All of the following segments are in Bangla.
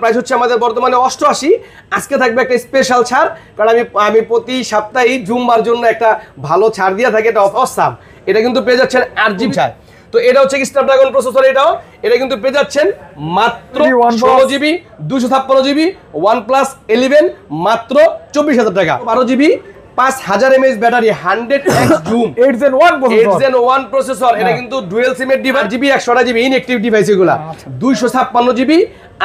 প্রাইস হচ্ছে আমাদের বর্তমানে 88। আজকে থাকবে একটা স্পেশাল ছাড়, কারণ আমি প্রতি সপ্তাহে জুম্মার জন্য একটা ভালো ছাড় দিয়ে থাকি, এটা অসাম। এটা কিন্তু পেয়ে যাচ্ছেন 8GB ছাড়। তো এটা হচ্ছে কি স্ন্যাপড্রাগন প্রসেসর, এটা কিন্তু পেয়ে যাচ্ছেন মাত্র 16GB 256GB OnePlus 11 মাত্র 24,000 টাকা। 12GB 5000 mAh battery 100x zoom 8 Gen 1 processor. এটা কিন্তু ডুয়াল সিমের device, GB 128GB inactive device এগুলা। 256GB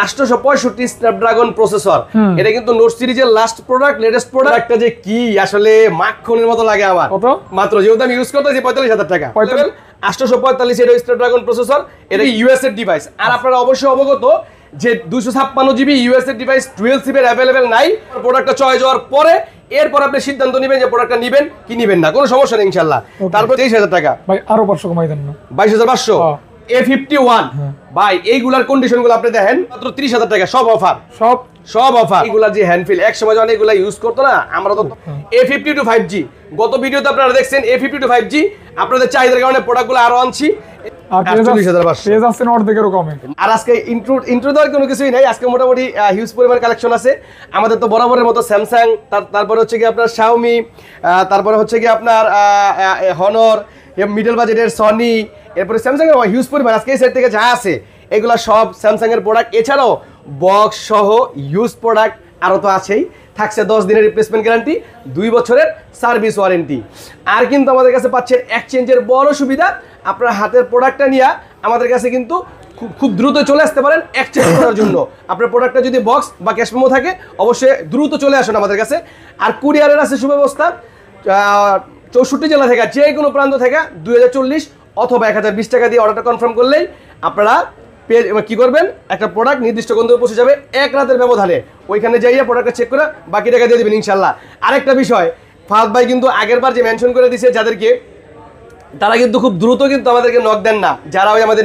865 Snapdragon processor. এটা কিন্তু নোট সিরিজের লাস্ট প্রোডাক্ট, লেটেস্ট প্রোডাক্ট। একটা যে কি আসলে মাখনের মতো লাগে আমার, মাত্র যেহেতু আমি ইউজ করতেছি 45,000 টাকা। 845 এটা স্ন্যাপড্রাগন প্রসেসর, এটা ইউএস এর ডিভাইস। আর আপনারা অবশ্যই অবগত যে 256GB ইউএস এর ডিভাইস ডুয়াল সিমের অ্যাভেলেবেল নাই। প্রোডাক্টটা চয়েস হওয়ার পরে এরপর আপনি সিদ্ধান্ত নেবেন যে প্রোডাক্টটা নেবেন কি নেবেন না, কোনো সমস্যা নেই ইনশাআল্লাহ। তারপর 23,000 টাকা ভাই, আরো 500 কমাই দেন না, 22,500। A51 ভাই, এইগুলার কন্ডিশনগুলো আপনি দেখেন, মাত্র 30,000 টাকা, সব অফার, সব অফার। এগুলা যে হ্যান্ডফিল এক সময় যখন এগুলা ইউজ করতো না আমরা, তো A52 5G গত ভিডিওতে আপনারা দেখছেন। A52 5G আপনাদের চাহিদার কারণে প্রোডাক্টগুলো আরো আনছি। আর আজকে ইন্ট্রো দেওয়ার কোনো কিছুই নাই, আজকে মোটামুটি হিউজ পরিমাণ কালেকশন আছে আমাদের। তো বরাবরের মতো স্যামসাং, তারপরে হচ্ছে কি আপনার শাওমি, তারপরে হচ্ছে কি আপনার হনর, মিডল বাজেটের সনি, এরপরে স্যামসাং এর হিউজ পরিমাণ আজকে এই সাইড থেকে যা আছে এগুলা সব স্যামসাং এর প্রোডাক্ট। এছাড়াও বক্স সহ ইউজ প্রোডাক্ট আরও তো আছেই। থাকছে 10 দিনের রিপ্লেসমেন্ট গ্যারান্টি, 2 বছরের সার্ভিস ওয়ারেন্টি। আর কিন্তু আমাদের কাছে পাচ্ছেন এক্সচেঞ্জের বড় সুবিধা। আপনার হাতের প্রোডাক্টটা নিয়ে আমাদের কাছে কিন্তু খুব দ্রুত চলে আসতে পারেন এক্সচেঞ্জ করার জন্য। আপনার প্রোডাক্টটা যদি বক্স বা ক্যাশ মেমো থাকে অবশ্যই দ্রুত চলে আসুন আমাদের কাছে। আর কুরিয়ারের আছে সুব্যবস্থা, 64 জেলা থেকে যে কোনো প্রান্ত থেকে 2040 অথবা 1020 টাকা দিয়ে অর্ডারটা কনফার্ম করলেই আপনারা কি করবেন, একটা প্রোডাক্ট নির্দিষ্ট গন্তব্যে পৌঁছে যাবে 1 রাতের ব্যবধানে। ওইখানে যাইয়া প্রোডাক্টটা চেক করে বাকি টাকা দিয়ে দেবেন ইনশাল্লাহ। আরেকটা বিষয়, ফাহাদ ভাই কিন্তু আগের বার যে মেনশন করে দিয়েছে যাদেরকে, তারা কিন্তু খুব দ্রুত কিন্তু আমাদেরকে নক দেন না, যারা ওই আমাদের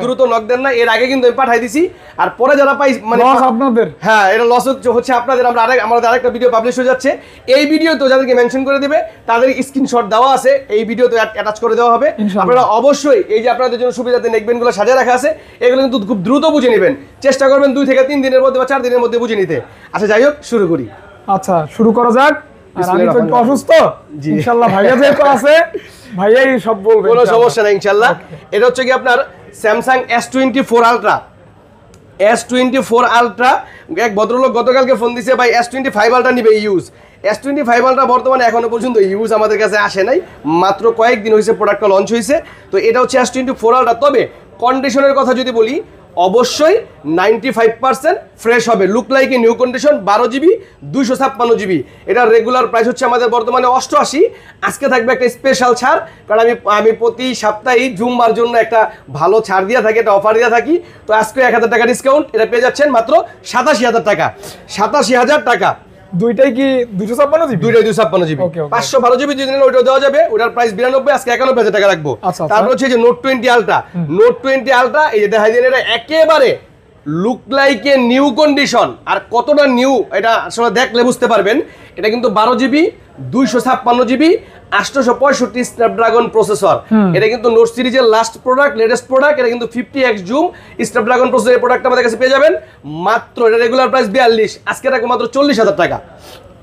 দ্রুত নক দেন না। এর আগে কিন্তু আমি পাঠাই দিছি, আর পরে যারা পাই মানে আপনাদের, হ্যাঁ এটা লস হচ্ছে আপনাদের। আমাদের আরেকটা ভিডিও পাবলিশ হয়ে যাচ্ছে, এই ভিডিও তো যাদেরকে মেনশন করে দিবে তাদের স্ক্রিনশট দেওয়া আছে, এই ভিডিও তো অ্যাটাচ করে দেওয়া হবে। আপনারা অবশ্যই এই যে আপনাদের জন্য সুবিধাতে নেকবেনগুলো সাজিয়ে রাখা আছে, এগুলো কিন্তু খুব দ্রুত বুঝে নেবেন। চেষ্টা করবেন 2 থেকে 3 দিনের মধ্যে বা 4 দিনের মধ্যে বুঝে নিতে। আচ্ছা যাই হোক, শুরু করি। আচ্ছা শুরু করা যাক। আমি তো একটু অসুস্থ, ইনশাআল্লাহ ভাইয়া যেহেতু আছে ভাইয়াই সব বলবে, কোনো সমস্যা নেই ইনশাআল্লাহ। এটা হচ্ছে কি আপনার Samsung S24 ultra. S24 ultra, এক ভদ্রলোক গতকালকে ফোন দিছে, ভাই S25 আলট্রা নিবে ইউজ। S25 আলট্রা বর্তমানে এখনো পর্যন্ত ইউজ আমাদের কাছে আসে নাই, মাত্র কয়েকদিন হয়েছে প্রোডাক্টটা লঞ্চ হয়েছে। তো এটা হচ্ছে S24 আলট্রা। তবে কন্ডিশনের কথা যদি বলি, অবশ্যই 95% ফ্রেশ হবে, look like a new condition. 12GB 256GB। এটার রেগুলার প্রাইস হচ্ছে আমাদের বর্তমানে 88। আজকে থাকবে একটা স্পেশাল ছাড়, কারণ আমি প্রতি সপ্তাহে জুম্মার জন্য একটা ভালো ছাড় দিয়ে থাকি, একটা অফার দিয়ে থাকি। তো আজকে 1000 টাকা ডিসকাউন্ট, এটা পেয়ে যাচ্ছেন মাত্র 87,000 টাকা। 87,000 টাকা। দুইটাই কি 256GB? দুইটাই 256GB। 512GB যদি নেন ওইটাও দেওয়া যাবে, ওটার প্রাইস 92, আজকে 91,000 টাকা রাখবো। তারপর হচ্ছে যে নোট 20 আলট্রা। নোট 20 আলট্রা, এই যে দেখাই দিন, এটা একেবারে look like a new condition. আর কতটা নিউ এটা আসলে দেখলে বুঝতে পারবেন। এটা কিন্তু 12GB 256GB 865 স্ন্যাপড্রাগন প্রসেসর। এটা কিন্তু নোট সিরিজের লাস্ট প্রোডাক্ট, লেটেস্ট প্রোডাক্ট। এটা কিন্তু 50x জুম স্ন্যাপড্রাগন প্রসেসর। এই প্রোডাক্টটা আমাদের কাছে পেয়ে যাবেন মাত্র, এটা রেগুলার প্রাইস 42, আজকে রাখবো মাত্র 40,000 টাকা।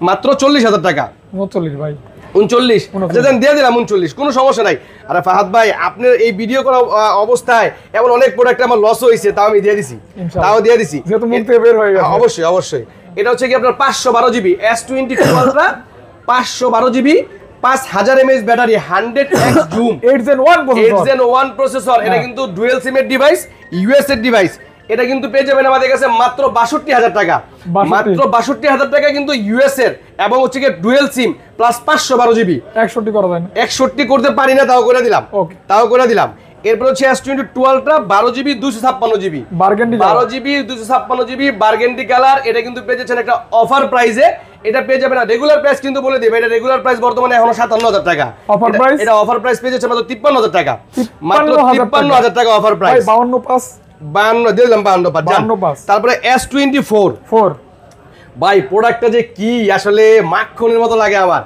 মাত্র 40,000 টাকা। 39 ভাই, 39 দিয়ে দিলাম 39, কোনো সমস্যা নাই। আরে ফাহাদ ভাই, আপনার এই ভিডিও করা অবস্থায় এমন অনেক প্রোডাক্ট আমার লস হয়েছে, তাও আমি দিয়ে দিছি, যেহেতু মুখ থেকে বের হয়ে গেছে। অবশ্যই অবশ্যই। এটা হচ্ছে কি আপনার 512GB S22 ultra, 512GB 5000 mAh battery, 100x zoom 8 Gen 1 processor. এটা কিন্তু ডুয়াল সিমের ডিভাইস, ইউএস এর ডিভাইস। এটা কিন্তু পেয়ে যাবেন আমাদের কাছে মাত্র 62,000 টাকা। মাত্র 62,000 টাকা কিন্তু ইউএস এর, এবং হচ্ছে কি ডুয়াল সিম প্লাস 512GB। 61 করা যায় না? 61 করতে পারি না, তাও করে দিলাম। এরপর হচ্ছে S22 ultra, 12GB 256GB, 12GB 256GB বারগেন্ডি colour. এটা কিন্তু পেয়ে যাচ্ছেন একটা অফার প্রাইসে। এটা পেয়ে যাবেন না, রেগুলার প্রাইস কিন্তু বলে দেবে, এটা রেগুলার প্রাইস বর্তমানে এখনো 57,000 টাকা। অফার প্রাইস, এটা অফার প্রাইস পেয়ে যাচ্ছে মাত্র 53,000 টাকা। মাত্র 53,000 টাকা অফার প্রাইস। 52 দিলাম, 52। তারপরে S24 ভাই, প্রোডাক্টটা যে কি আসলে মাখনের মতো লাগে আমার।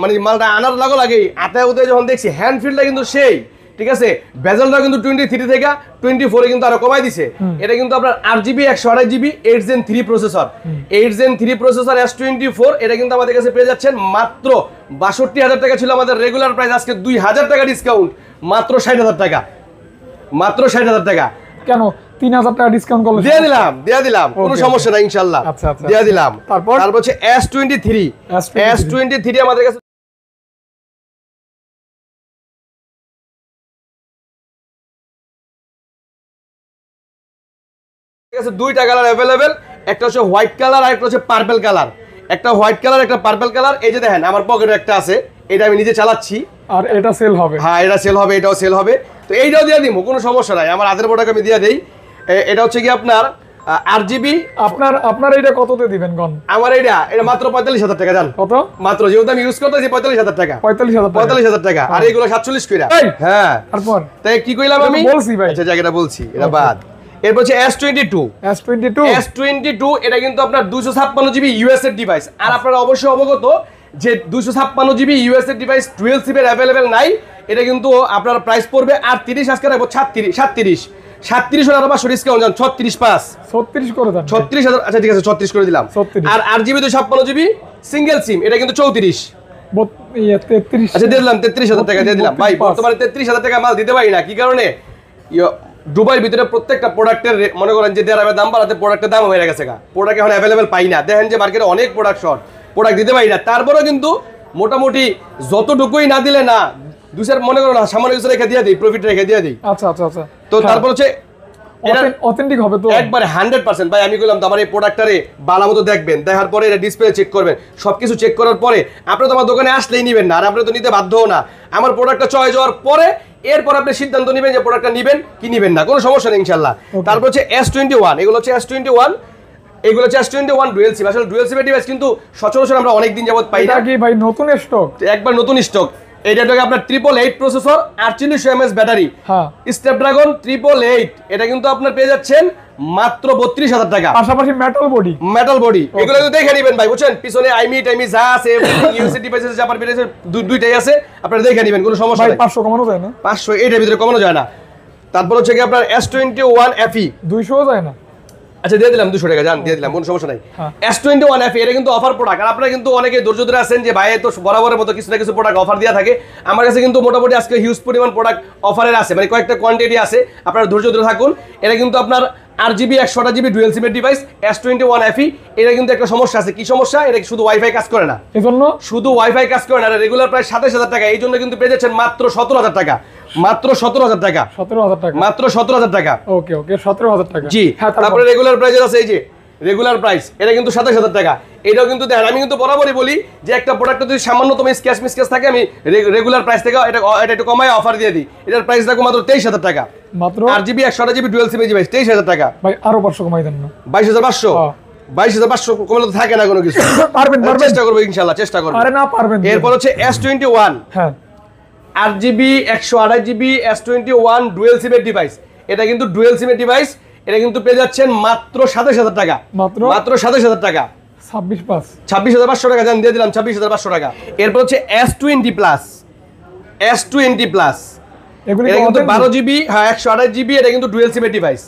মানে মালটা আনার লাগে আতায় উদয় যখন দেখছি, হ্যান্ড ফিলটা কিন্তু সেই ঠিক আছে বেজেলটা কিন্তু 23 থেকে 24 এ কিন্তু আরো কমাই দিছে এটা কিন্তু আপনার 8GB 128GB 8 Gen 3 processor 8 Gen 3 processor S24 এটা কিন্তু আমাদের কাছে পেয়ে যাচ্ছেন মাত্র ৬২,০০০ টাকা ছিল আমাদের রেগুলার প্রাইস আজকে ২,০০০ টাকা ডিসকাউন্ট মাত্র ৬০,০০০ টাকা মাত্র ৬০,০০০ টাকা কেন ৩,০০০ টাকা ডিসকাউন্ট করলে দিয়ে দিলাম কোনো সমস্যা নাই ইনশাআল্লাহ দিয়ে দিলাম তারপর হচ্ছে S23 আমাদের কাছে দুইটা কালার अवेलेबल একটা হচ্ছে হোয়াইট কালার আর একটা হচ্ছে পার্পল কালার একটা হোয়াইট কালার একটা পার্পল কালার এই যে দেখেন আমার পকেটে একটা আছে এটা আমি নিজে চালাচ্ছি আর এটা সেল হবে হ্যাঁ এটা সেল হবে এটাও সেল হবে তো এইটাও দিয়ে দিমু কোনো সমস্যা নাই আমার হাতের প্রোডাক্ট আমি দিয়ে দেই এটা হচ্ছে কি আপনার 8GB আপনার এটা কততে দিবেন গন আমার এটা মাত্র ৪৫,০০০ টাকা জান কত মাত্র যেহেতু আমি ইউজ করতেছি ৪৫,০০০ টাকা ৪৫,০০০ টাকা আর এগুলো ৪৭ কইরা হ্যাঁ তারপর তাই কি কইলাম আমি বলছি ভাই আচ্ছা জায়গাটা বলছি এটা বাদ এরপর হচ্ছে S22 এটা কিন্তু আপনার 256GB ইউএসএ ডিভাইস আর আপনারা অবশ্যই অবগত যে 256GB USA device dual SIM এর अवेलेबल নাই এটা কিন্তু আপনার প্রাইস পড়বে আর 30 আজকে রাখবো 37 আর 500 ডিসকাউন্ট জান 36 করে দেন 36000 আচ্ছা ঠিক আছে 36 করে দিলাম আর 8GB 256GB সিঙ্গেল সিম এটা কিন্তু 34 আচ্ছা দিয়ে দিলাম 33,000 টাকা দিয়ে দিলাম ভাই বর্তমানে 33,000 টাকা মাল দিতে পারি না কি কারণে দুবাইয়ের ভিতরে প্রত্যেকটা প্রোডাক্টের মনে করেন যে দেড়ামের দাম বাড়াতে প্রোডাক্টের দাম হয়ে গেছে প্রোডাক্ট এখন অ্যাভেলেবেল পাই না দেখেন যে মার্কেটে অনেক প্রোডাক্ট দিতে পারি না তারপরেও কিন্তু মোটামুটি যতটুকুই না দিলে না দুসের মনে করো না সামান্য কিছু রেখে দিয়ে দিই প্রফিট রেখে দিয়ে দিই আচ্ছা তো তারপর হচ্ছে অথেন্টিক হবে তো একবারে 100% ভাই আমি কইলাম তো আমার এই প্রোডাক্টটারে ভালো মতো দেখবেন দেখার পরে এটা ডিসপ্লে চেক করবেন সবকিছু চেক করার পরে আপনি তো আমার দোকানে আসলেই নেবেন না আর আপনি তো নিতে বাধ্যও না আমার প্রোডাক্টটা চয়েস হওয়ার পরে এরপর আপনি সিদ্ধান্ত নেবেন যে প্রোডাক্টটা নেবেন কি নেবেন না কোনো সমস্যা নেই ইনশাআল্লাহ তারপর হচ্ছে S21 এগুলো হচ্ছে S21 ডুয়াল সিম আসলে ডুয়াল সিম ডিভাইস কিন্তু সচরাচর আমরা অনেক দিন যাবত পাই না এটা কি ভাই নতুন স্টক একবার নতুন স্টক এইটাকে আপনার 888 প্রসেসর 4800 mAh ব্যাটারি হ্যাঁ স্ন্যাপড্রাগন 888 এটা কিন্তু আপনার পেয়ে যাচ্ছেন মাত্র 32,000 টাকা পাশাপাশি মেটাল বডি এগুলো কিন্তু দেখে নেবেন ভাই বুঝছেন পিছনে আইমি যা আছে ইউএসএ ডিভাইসেস যা পারবেন দুইটাই আছে আপনারা দেখে নেবেন কোনো সমস্যা নাই 500 কমানো যায় না 500 এটার ভিতরে কমানো যায় না তারপর হচ্ছে কি আপনার S21 FE 200 যায় না আচ্ছা দিয়ে দিলাম 200 টাকা জান দিয়ে দিলাম কোনো সমস্যা নাই S21 FE এটা কিন্তু অফার প্রোডাক্ট আর আপনারা কিন্তু অনেকে ধৈর্য ধরে আছেন যে ভাই তো বরাবরের মতো কিছু না কিছু প্রোডাক্ট অফার দেয়া থাকে আমার কাছে কিন্তু মোটামুটি আজকে হিউজ পরিমাণ প্রোডাক্ট অফারের আছে মানে কয়েকটা কোয়ান্টিটি আছে আপনারা ধৈর্য ধরে থাকুন এটা কিন্তু আপনার 8GB 128GB ডুয়াল সিমের ডিভাইস S21 FE এটা কিন্তু একটা সমস্যা আছে কি সমস্যা এটা শুধু ওয়াইফাই কাজ করে না এজন্য শুধু ওয়াইফাই কাজ করে না রেগুলার প্রাইস 27000 টাকা এই জন্য কিন্তু পেয়ে যাচ্ছেন মাত্র 17000 টাকা মাত্র 17000 টাকা মাত্র 17000 টাকা ওকে 17000 টাকা জি তারপরে রেগুলার প্রাইস আছে এই যে রেগুলার প্রাইস এটা কিন্তু 27000 টাকা এটাও কিন্তু দেখেন আমি কিন্তু বরাবরই বলি যে একটা প্রোডাক্ট যদি সামান্যতম স্ক্র্যাচ থাকে আমি রেগুলার প্রাইস থেকে এটা একটু কমায় অফার দিয়ে দিই এটার প্রাইস রাখো মাত্র 23000 টাকা মাত্র 8GB 128GB dual SIM device 23000 টাকা ভাই আরো 500 কমাই দেন না 22500 22500 কমলে তো থাকে না কোনো কিছু পারবেন চেষ্টা করব ইনশাআল্লাহ চেষ্টা করব আরে না পারবেন এরপর হচ্ছে S21 হ্যাঁ 8GB 128GB S21 ডুয়াল সিমের ডিভাইস এটা কিন্তু ডুয়াল সিমের ডিভাইস এটা কিন্তু পেয়ে যাচ্ছেন মাত্র 27000 টাকা মাত্র 27000 টাকা 26500 টাকা জান দিয়ে দিলাম 26500 টাকা এরপর হচ্ছে S20 প্লাস এটা কিন্তু 12GB হ্যাঁ 128GB এটা কিন্তু ডুয়াল সিমের ডিভাইস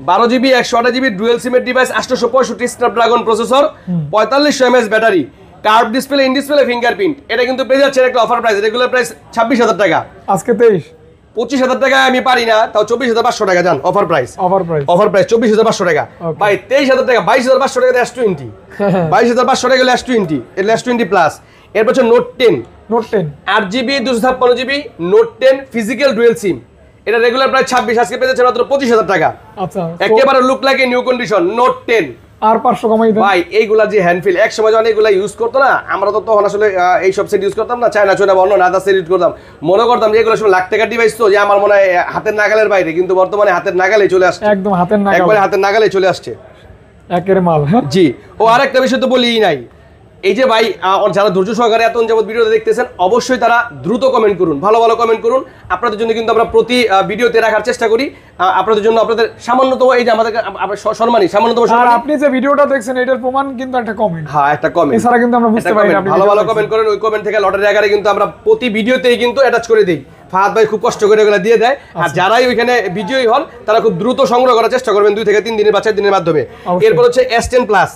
12GB 128GB ডুয়াল সিমের device 865 Snapdragon processor 4500 mAh battery curve display in display fingerprint এটা কিন্তু পেয়ে যাচ্ছে একটা অফার প্রাইস রেগুলার প্রাইস 26000 টাকা আজকে 25,000 টাকা আমি পারি না তাও 24,500 টাকা জান অফার প্রাইস 24,500 টাকা ভাই 23,000 টাকা 22,500 টাকা S20 22,500 টাকা S20 এর S20 প্লাস এরপর হচ্ছে Note 10 8GB 256GB Note 10 physical dual SIM এটা রেগুলার প্রাইস 26 আজকে পেয়ে যাচ্ছে মাত্র 25,000 টাকা আচ্ছা একেবারে look like a new condition note 10 আর 500 কমাই দেন ভাই এইগুলা যে হ্যান্ডফিল এক সময় যখন এগুলা ইউজ করতো না আমরা তো তখন আসলে এই সব সেট ইউজ করতাম না চায়না বা অন্য নাদা সেট ইউজ করতাম মনে করতাম যে এগুলো সব লাখ টাকার ডিভাইস তো যে আমার মনে হয় হাতের নাগালের বাইরে কিন্তু বর্তমানে হাতের নাগালে চলে আসছে একদম হাতের নাগালে একবারে হাতের নাগালে চলে আসছে একের মাল জি ও আরেকটা বিষয় তো বলিই নাই এই যে ভাই যারা ধৈর্য সহকারে এত যাবত ভিডিওতে দেখতেছেন অবশ্যই তারা দ্রুত কমেন্ট করুন ভালো কমেন্ট করুন আপনাদের জন্য কিন্তু আমরা প্রতি ভিডিওতে রাখার চেষ্টা করি আপনাদের জন্য আপনাদের সামান্যতম এই যে আমাদের সম্মানী সামান্যতম আর আপনি যে ভিডিওটা দেখছেন এটার প্রমাণ কিন্তু একটা কমেন্ট হ্যাঁ একটা কমেন্ট এছাড়া কিন্তু আমরা বুঝতে পারি না আপনি ভালো কমেন্ট করেন ওই কমেন্ট থেকে লটারি আকারে কিন্তু আমরা প্রতি ভিডিওতেই কিন্তু অ্যাটাচ করে দেই ফাহাদ ভাই খুব কষ্ট করে এগুলো দিয়ে দেয়। আর যারাই ওইখানে বিজয়ী হন তারা খুব দ্রুত সংগ্রহ করার চেষ্টা করবেন 2 থেকে 3 দিনের বা 4 দিনের মাধ্যমে। এরপর হচ্ছে S10 প্লাস।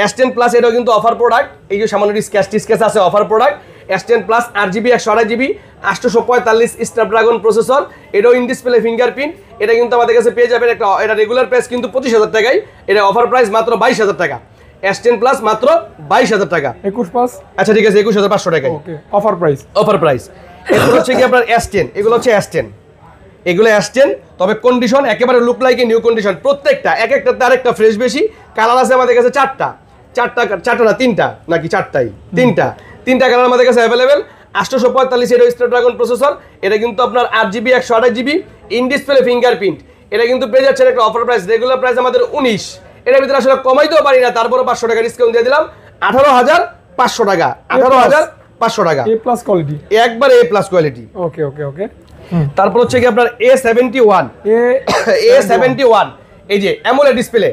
S10 প্লাস এটাও কিন্তু অফার প্রোডাক্ট, এই যে সামান্য স্ক্র্যাচ আছে offer product. S10 plus 8GB 128GB 845 Snapdragon processor, এটাও ইন ডিসপ্লে ফিঙ্গারপ্রিন্ট। এটা কিন্তু আমাদের কাছে পেয়ে যাবেন একটা, এটা রেগুলার প্রাইস কিন্তু 25,000 টাকায়, এটা অফার প্রাইস মাত্র 22,000 টাকা। S10 প্লাস মাত্র 22,000 টাকা। 21 প্লাস, আচ্ছা ঠিক আছে 21,500 টাকায় ওকে অফার প্রাইস। Offer price. এগুলো হচ্ছে কি আপনার S10, এগুলো হচ্ছে S10, এগুলো S10, তবে কন্ডিশন একেবারে লুক লাইক নিউ কন্ডিশন। প্রত্যেকটা এক একটাতে আরেকটা ফ্রেশ বেশি। কালার আছে আমাদের কাছে চারটা না তিনটা, নাকি চারটাই? তিনটা কালার আমাদের কাছে অ্যাভেলেবেল। 845 এর স্ন্যাপড্রাগন প্রসেসর, এটা কিন্তু আপনার 8GB 128GB in display fingerprint. এটা কিন্তু পেয়ে যাচ্ছে একটা অফার প্রাইস, রেগুলার প্রাইস আমাদের 19, এটার ভিতরে আসলে কমাইতেও পারি না, তারপরে 500 টাকা ডিসকাউন্ট দিয়ে দিলাম 18,500 টাকা। 18,500 টাকা, A প্লাস কোয়ালিটি, একবার A প্লাস কোয়ালিটি। ওকে ওকে ওকে। তারপর হচ্ছে কি আপনার A71, এই যে অ্যামোলেড ডিসপ্লে,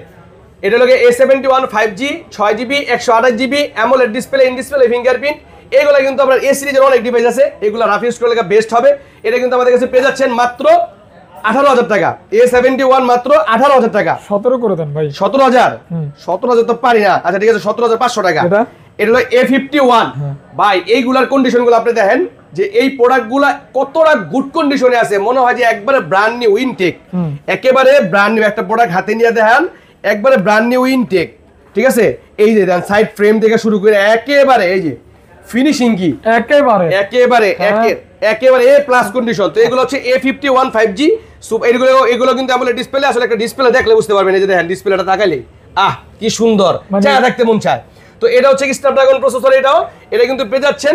এটা হলো A71 5G 6GB 128GB AMOLED display in display fingerprint. এগুলো কিন্তু আপনার A সিরিজের অনেক ডিভাইস আছে, এগুলো রাফ ইউজ করলে বেস্ট হবে। এটা কিন্তু আমাদের কাছে পেয়ে যাচ্ছেন মাত্র 18,000 টাকা। A71 মাত্র 18,000 টাকা। 17 করে দেন ভাই। 17,000 তো পারি না। আচ্ছা ঠিক আছে 17,500 টাকা। এটা হলো A51 ভাই। এইগুলার কন্ডিশনগুলো আপনি দেখেন যে এই প্রোডাক্টগুলো কতটা গুড কন্ডিশনে আছে, মনে হয় যে একবারে ব্র্যান্ড নিউ ইনটেক, একেবারে ব্র্যান্ড নিউ একটা প্রোডাক্ট হাতে নিয়ে দেখেন, একবারে ব্র্যান্ড নিউ ইনটেক। ঠিক আছে, এই যে দেন সাইড ফ্রেম থেকে শুরু করে একেবারে এই যে ফিনিশিং কি একেবারে A প্লাস কন্ডিশন। তো এগুলো হচ্ছে A51 5G। এগুলো কিন্তু আমাদের ডিসপ্লে, আসলে একটা ডিসপ্লে দেখলে বুঝতে পারবেন, এই যে দেখেন ডিসপ্লেটা তাকাইলে কি সুন্দর, চায় দেখতে মন চায়। তো এটা হচ্ছে কি স্ন্যাপড্রাগন প্রসেসর, এটা কিন্তু পেয়ে যাচ্ছেন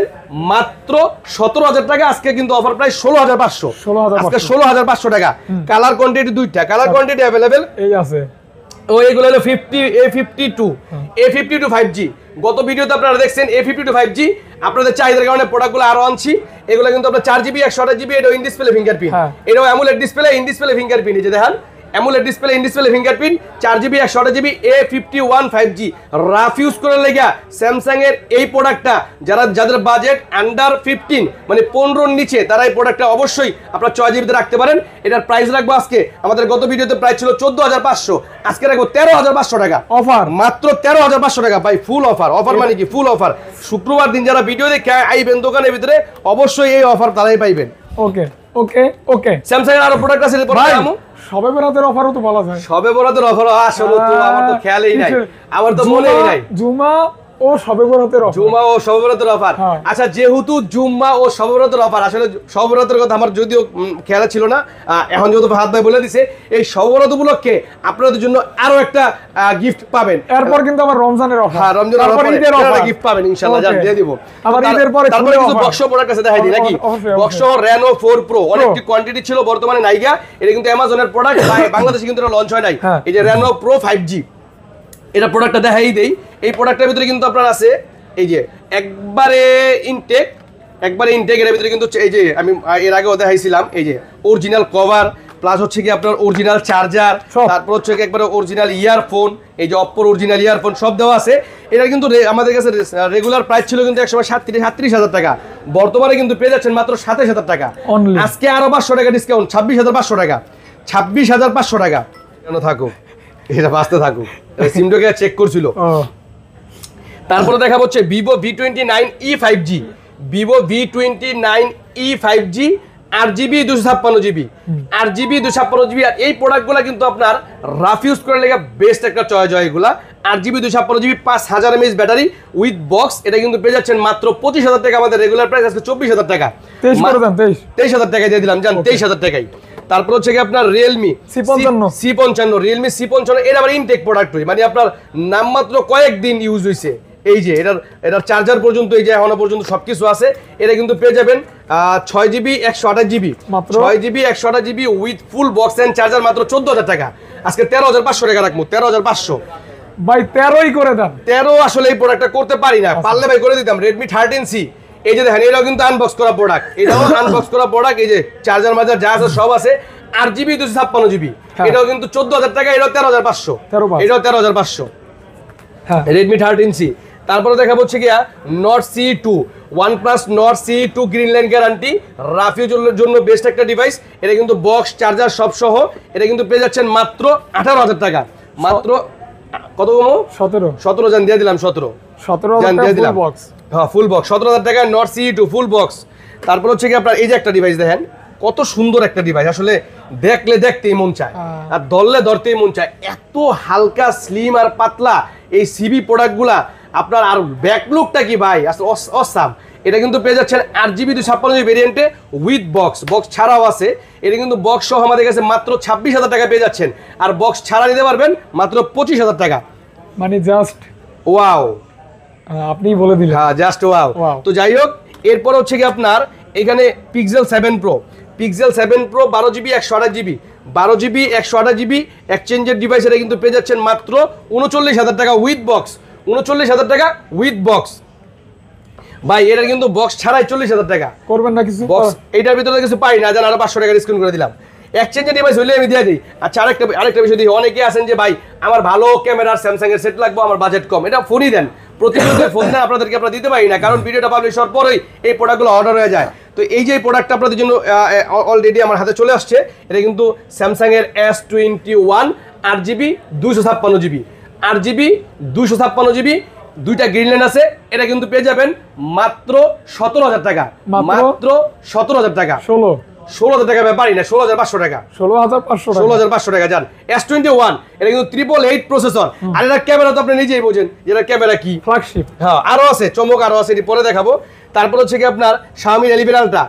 মাত্র 17,000 টাকা। আজকে কিন্তু অফার প্রাইস 16,500, আজকে 16,500 টাকা। কালার কোয়ান্টিটি দুইটা, কালার কোয়ান্টিটি अवेलेबल এই আছে। ও এগুলো হলো A52 5G। গত ভিডিওতে আপনারা দেখছেন A52 5G, আপনাদের চাহিদার কারণে প্রোডাক্টগুলো আরো আনছি। এগুলো কিন্তু আপনার 4GB 128GB, এটা ইন ডিসপ্লে ফিঙ্গারপ্রিন্ট, এটাও AMOLED display in display fingerprint. এই যে দেখেন AMOLED display in display fingerprint, 4GB 128GB A51 5G। Rough use করার লেগা স্যামসাং এর এই প্রোডাক্টটা যাদের বাজেট আন্ডার 15 মানে 15 নিচে, তারা এই প্রোডাক্টটা অবশ্যই আপনার 6GB তে রাখতে পারেন। এটার প্রাইস রাখবো আজকে, আমাদের গত ভিডিওতে প্রাইস ছিল 14,500, আজকে রাখবো 13,500 টাকা অফার, মাত্র 13,500 টাকা ভাই। ফুল অফার, অফার মানে কি ফুল অফার। শুক্রবার দিন যারা ভিডিও দেখে আইবেন দোকানের ভিতরে, অবশ্যই এই অফার তারাই পাইবেন। ওকে ওকে ওকে। স্যামসাং এর আরো প্রোডাক্ট আছে সবে বরাতের অফারও তো বলা যায়। সবে বরাতের অফার আসলে তো আমার তো খেয়ালই নাই, আমার তো মনেই নাই। জুমা ও শবে বরাতের অফার, জুমা ও শবে বরাতের অফার। আচ্ছা যেহেতু জুম্মা ও শবে বরাতের অফার, আসলে শবে বরাতের কথা আমার যদিও খেয়াল ছিল না, এখন যেহেতু হাত ভাই বলে দিছে, এই শবে বরাত উপলক্ষে আপনাদের জন্য আরো একটা গিফট পাবেন। এরপর কিন্তু আবার রমজানের অফার, হ্যাঁ রমজানের অফারে ঈদের অফারে গিফট পাবেন ইনশাআল্লাহ, জান দিয়ে দিব। আবার ঈদের পরে তারপরে কিছু বক্স প্রোডাক্ট আছে দেখাই দিই নাকি। বক্স Reno 4 Pro অনেকটি কোয়ান্টিটি ছিল, বর্তমানে নাইগা। এটা কিন্তু অ্যামাজনের প্রোডাক্ট, বাংলাদেশে কিন্তু এটা লঞ্চ হয় নাই। এই যে Reno Pro 5G, এটা প্রোডাক্টটা দেখাই দেই। এই প্রোডাক্টের ভিতরে কিন্তু আপনার আছে এই যে একবারে ইনটেক, এর ভিতরে কিন্তু এই যে আমি এর আগেও দেখাইছিলাম, এই যে অরিজিনাল কভার, প্লাস হচ্ছে কি আপনার অরিজিনাল চার্জার, তারপর হচ্ছে কি একবারে অরিজিনাল ইয়ারফোন, এই যে অপ্পোর অরিজিনাল ইয়ারফোন সব দেওয়া আছে। এটা কিন্তু আমাদের কাছে রেগুলার প্রাইস ছিল কিন্তু একসময় 37,000 টাকা, বর্তমানে কিন্তু পেয়ে যাচ্ছেন মাত্র 27,000 টাকা। আজকে আরো 500 টাকা ডিসকাউন্ট, 26,500 টাকা, 26,500 টাকা। কেন থাকুক, এটা বাঁচতে থাকুক, সিমটাকে চেক করছিল। তারপরে দেখা হচ্ছে Vivo V29e 5G, Vivo V29e 5G 8GB 256GB, 8GB 256GB। আর এই প্রোডাক্টগুলো কিন্তু আপনার রাফ ইউজ করে লেগে বেস্ট একটা চয়েস হয় এগুলা। 8GB 256GB 5000 mAh battery with box, এটা কিন্তু পেয়ে যাচ্ছেন মাত্র 25,000 টাকা। আমাদের রেগুলার প্রাইস আজকে 24,000 টাকা, 23,000 টাকায় দিয়ে দিলাম, জান 23,000 টাকায়। তারপর হচ্ছে কি আপনার Realme C55, Realme C55 এর আবার ইনটেক প্রোডাক্ট, মানে আপনার নামমাত্র কয়েকদিন ইউজ হয়েছে। এই যে এটার চার্জার পর্যন্ত, এই যে এখনো পর্যন্ত সবকিছু আছে। এটা কিন্তু পেয়ে যাবেন 6GB 128GB, 6GB 128GB with full box and charger, মাত্র 14,000 টাকা। আজকে 13,500 টাকা রাখবো, 13,500 ভাই। 13ই করে দেন। 13 আসলে এই প্রোডাক্টটা করতে পারি না, পারলে ভাই করে দিতাম। Redmi 13C, এই যে দেখেন এটাও কিন্তু আনবক্স করা প্রোডাক্ট, এটাও আনবক্স করা প্রোডাক্ট। এই যে চার্জার মার্জার যা আছে সব আছে। 8GB 256GB, এটাও কিন্তু 14,000 টাকা, এটাও 13,500, এটাও 13,500 Redmi 13C। তারপরে দেখাবো হচ্ছে গিয়া not C2 OnePlus Nord C2 green line guarantee, rough ইউজের জন্য বেস্ট একটা ডিভাইস। এটা কিন্তু বক্স চার্জার সব সহ, এটা কিন্তু পেয়ে যাচ্ছেন মাত্র 18,000 টাকা। মাত্র কত কমো 17 জান দিয়ে দিলাম 17 জান দিয়ে দিলাম বক্স। হ্যাঁ ফুল বক্স 17,000 টাকা Nord C2 ফুল বক্স। তারপর হচ্ছে কি আপনার এই যে একটা ডিভাইস দেখেন, কত সুন্দর একটা ডিভাইস, আসলে দেখলে দেখতেই মন চায় আর ধরলে ধরতেই মন চায়। এত হালকা স্লিম আর পাতলা এই সিবি প্রোডাক্টগুলা আপনার, আর ব্যাকলুকটা কি ভাই অসাম। এটা কিন্তু পেয়ে যাচ্ছেন 8GB 256GB ভেরিয়েন্টে with box, box ছাড়াও আছে। এটা কিন্তু বক্স সহ আমাদের কাছে মাত্র 26,000 টাকা পেয়ে যাচ্ছেন, আর বক্স ছাড়া নিতে পারবেন মাত্র 25,000 টাকা। মানে জাস্ট ওয়াও, আপনি বলে দিলেন। হ্যাঁ জাস্ট ওয়াও। তো যাই হোক, এরপর হচ্ছে কি আপনার এখানে Pixel 7 Pro, Pixel 7 Pro 12GB 128GB 12GB 128GB এক্সচেঞ্জের ডিভাইস। এটা কিন্তু পেয়ে যাচ্ছেন মাত্র 39,000 টাকা উইথ বক্স, 39,000 টাকা উইথ বক্স। ভাই এটার কিন্তু বক্স ছাড়াই 40,000 টাকা। করবেন না কিছু বক্স এইটার ভিতরে কিছু পাই না, জান আরো 500 টাকা ডিসকাউন্ট করে দিলাম। এক্সচেঞ্জের ডিভাইস হইলে আমি দিয়ে দিই। আচ্ছা আরেকটা বিষয় দিই, অনেকে আছেন যে ভাই আমার ভালো ক্যামেরার স্যামসাং এর সেট লাগবে, আমার বাজেট কম, এটা ফোনই দেন। প্রতিনিয়ত ফোন দেন আপনাদেরকে, আমরা দিতে পারি না, কারণ ভিডিওটা পাবলিশ হওয়ার পরেই এই প্রোডাক্টগুলো অর্ডার হয়ে যায়। তো এই যে প্রোডাক্টটা আপনাদের জন্য অলরেডি আমার হাতে চলে আসছে, এটা কিন্তু স্যামসাং এর S21 8GB 256GB 8GB 256GB, দুইটা গ্রিন লাইন আছে। এটা কিন্তু পেয়ে যাবেন মাত্র 17,000 টাকা, মাত্র 17,000 টাকা। 16,000 টাকা ব্যাপারই না, 16,500 টাকা, 16,500 টাকা। যান S21, এটা কিন্তু 888 প্রসেসর, আর এটা ক্যামেরা তো আপনি নিজেই বোঝেন যেটা ক্যামেরা কি, ফ্ল্যাগশিপ। হ্যাঁ আরো আছে চমক, আরো আছে, এটি পরে দেখাবো। তারপর হচ্ছে কি আপনার Xiaomi 11 Ultra,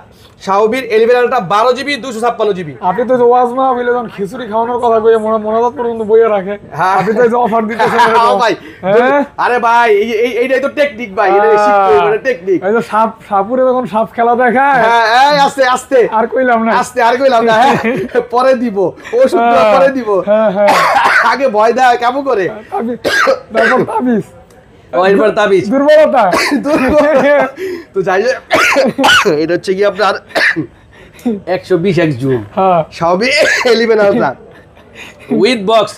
Xiaomi 11 Ultra 12GB 256GB। আপনি তো ওয়াজ না বলে যখন খিচুড়ি খাওয়ানোর কথা কইয়ে মোনাজাত পর্যন্ত বইয়ে রাখে, আপনি তো অফার দিতেছেন ভাই। আরে ভাই এইটাই তো টেকনিক ভাই, এটা শিখতে হবে টেকনিক। এই যে সাপুরে যখন সাপ খেলা দেখায়, হ্যাঁ এই আস্তে আস্তে আর কইলাম না, আস্তে আর কইলাম না, হ্যাঁ পরে দিব, ওষুধটা পরে দিব, হ্যাঁ হ্যাঁ আগে ভয় দেয় কেমন করে, তারপর তাবিজ, এরপর তাবিজ দুর্বলতা। তো যাই হোক, এটা হচ্ছে কি আপনার 120x zoom Xiaomi 11 Ultra with box.